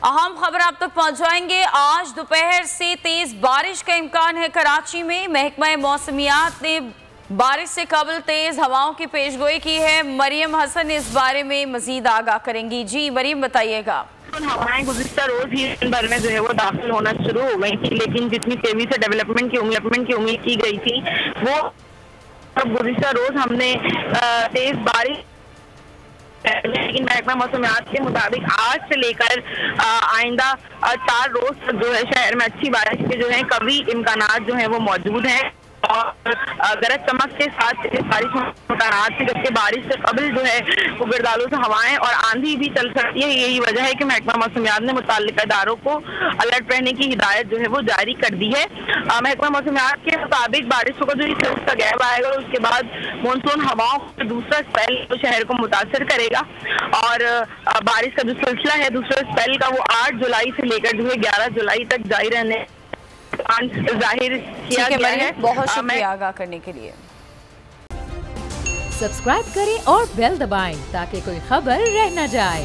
अहम खबर आप तक पहुंचाएंगे। आज दोपहर से तेज बारिश का इम्कान है कराची में। महकमा मौसमियात ने बारिश से कबल तेज हवाओं की पेशगोई की है। मरियम हसन इस बारे में मजीद आगाह करेंगी। जी मरियम, बताइएगा। हवाएं गुज़िश्ता रोज ही दिन भर में जो है वो दाखिल होना शुरू हो गई थी, लेकिन जितनी तेजी से डेवलपमेंट की उम्मीद की गई थी वो अब गुज़िश्ता रोज हमने तेज बारिश, लेकिन महकमा मौसमियात के मुताबिक आज से लेकर आइंदा 4 रोज तक जो है शहर में अच्छी बारिश के जो है कभी इम्कानात जो है वो मौजूद हैं और गरज चमक के साथ बारिश इम्कानात थे, जबकि बारिश से कबल जो है वो गिरदालों से हवाएं और आंधी भी चल सकती है। यही वजह है कि महकमा मौसमियात ने मुताल्लिका इदारों को अलर्ट रहने की हिदायत जो है वो जारी कर दी है। महकमा मौसमियात के मुताबिक बारिशों का जो इसका गैप आएगा उसके बाद मानसून हवाओं का दूसरा स्पेल तो शहर को मुतासर करेगा और बारिश का जो सिलसिला है दूसरे स्पेल का वो 8 जुलाई से लेकर जो है 11 जुलाई तक जारी रहने जाहिर किया गया है। बहुत शुक्रिया आगाह करने के लिए। सब्सक्राइब करें और बेल दबाएं ताकि कोई खबर रह न जाए।